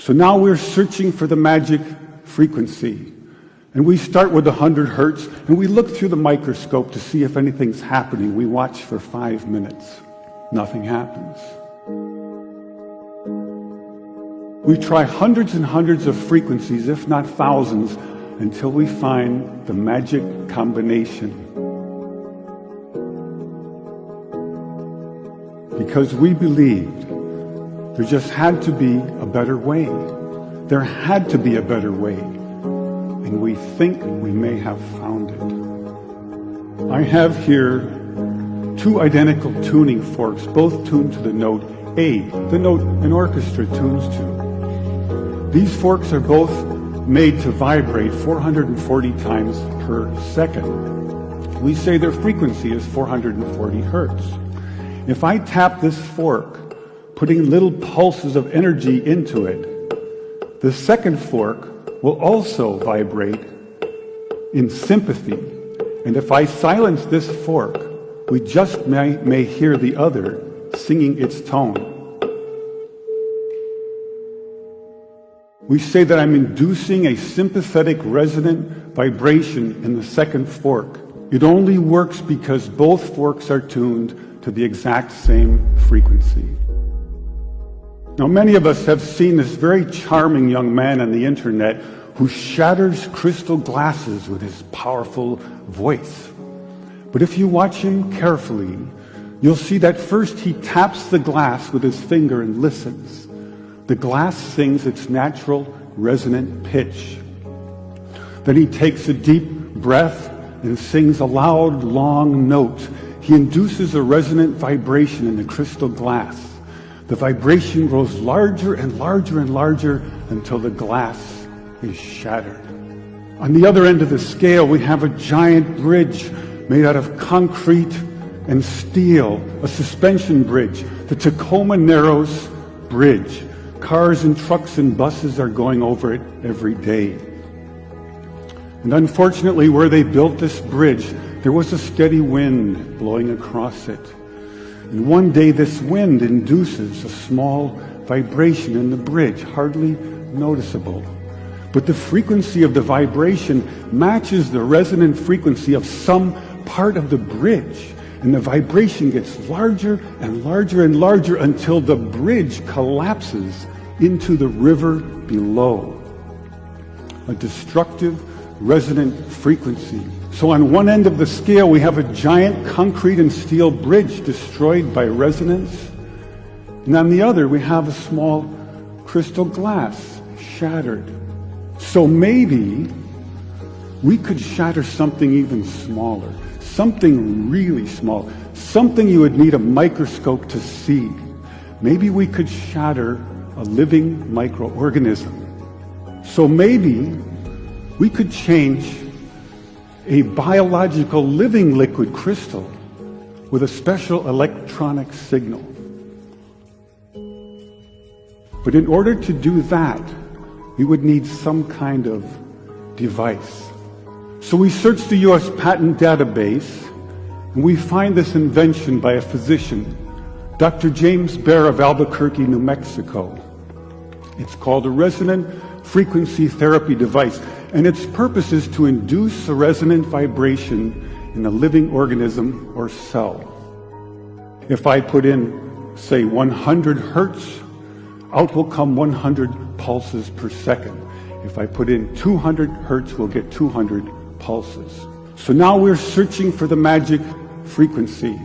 So now we're searching for the magic frequency. And we start with 100 hertz, and we look through the microscope to see if anything's happening. We watch for 5 minutes. Nothing happens. We try hundreds and hundreds of frequencies, if not thousands, until we find the magic combination. Because we believed there just had to be a better way. There had to be a better way. And we think we may have found it. I have here 2 identical tuning forks, both tuned to the note A, the note an orchestra tunes to. These forks are both made to vibrate 440 times per second. We say their frequency is 440 hertz. If I tap this fork, putting little pulses of energy into it, the second fork will also vibrate in sympathy. And if I silence this fork, we just may hear the other singing its tone. We say that I'm inducing a sympathetic resonant vibration in the second fork. It only works because both forks are tuned to the exact same frequency. Now, many of us have seen this very charming young man on the internet who shatters crystal glasses with his powerful voice. But if you watch him carefully, you'll see that first he taps the glass with his finger and listens. The glass sings its natural resonant pitch. Then he takes a deep breath and sings a loud, long note. He induces a resonant vibration in the crystal glass. The vibration grows larger and larger and larger until the glass is shattered. On the other end of the scale, we have a giant bridge made out of concrete and steel, a suspension bridge, the Tacoma Narrows Bridge. Cars and trucks and buses are going over it every day. And unfortunately, where they built this bridge, there was a steady wind blowing across it. And one day this wind induces a small vibration in the bridge, hardly noticeable. But the frequency of the vibration matches the resonant frequency of some part of the bridge. And the vibration gets larger and larger and larger until the bridge collapses into the river below. A destructive resonant frequency. So on one end of the scale, we have a giant concrete and steel bridge destroyed by resonance. And on the other, we have a small crystal glass shattered. So maybe we could shatter something even smaller, something really small, something you would need a microscope to see. Maybe we could shatter a living microorganism. So maybe we could change a biological living liquid crystal with a special electronic signal. But in order to do that, we would need some kind of device. So we search the US patent database, and we find this invention by a physician, Dr. James Bear of Albuquerque, New Mexico. It's called a resonant frequency therapy device, and its purpose is to induce a resonant vibration in a living organism or cell. If I put in, say, 100 hertz, out will come 100 pulses per second. If I put in 200 hertz, we'll get 200 pulses. So now we're searching for the magic frequency.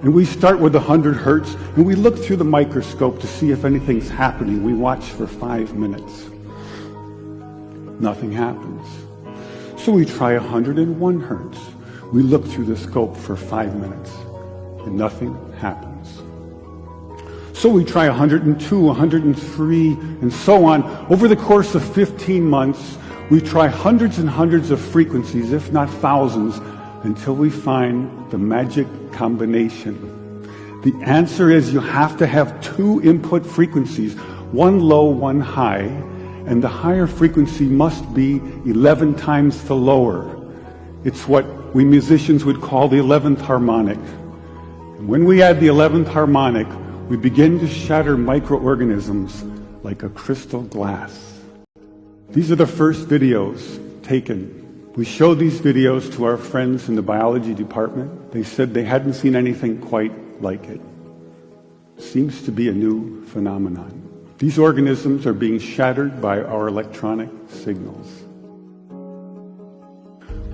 And we start with 100 hertz, and we look through the microscope to see if anything's happening. We watch for 5 minutes. Nothing happens. So we try 101 hertz. We look through the scope for 5 minutes, and nothing happens. So we try 102, 103, and so on. Over the course of 15 months, we try hundreds and hundreds of frequencies, if not thousands, until we find the magic combination. The answer is you have to have 2 input frequencies, one low, one high, and the higher frequency must be 11 times the lower. It's what we musicians would call the 11th harmonic. And when we add the 11th harmonic, we begin to shatter microorganisms like a crystal glass. These are the first videos taken. We showed these videos to our friends in the biology department. They said they hadn't seen anything quite like it. Seems to be a new phenomenon. These organisms are being shattered by our electronic signals.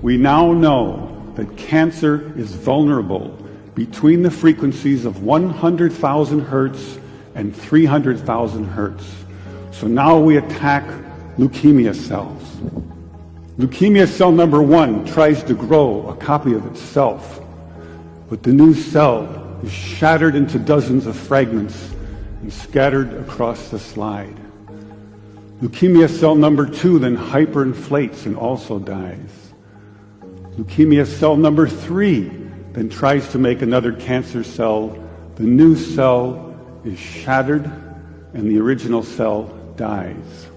We now know that cancer is vulnerable between the frequencies of 100,000 hertz and 300,000 hertz. So now we attack leukemia cells. Leukemia cell number 1 tries to grow a copy of itself, but the new cell is shattered into dozens of fragments and scattered across the slide. Leukemia cell number 2 then hyperinflates and also dies. Leukemia cell number 3 then tries to make another cancer cell. The new cell is shattered and the original cell dies.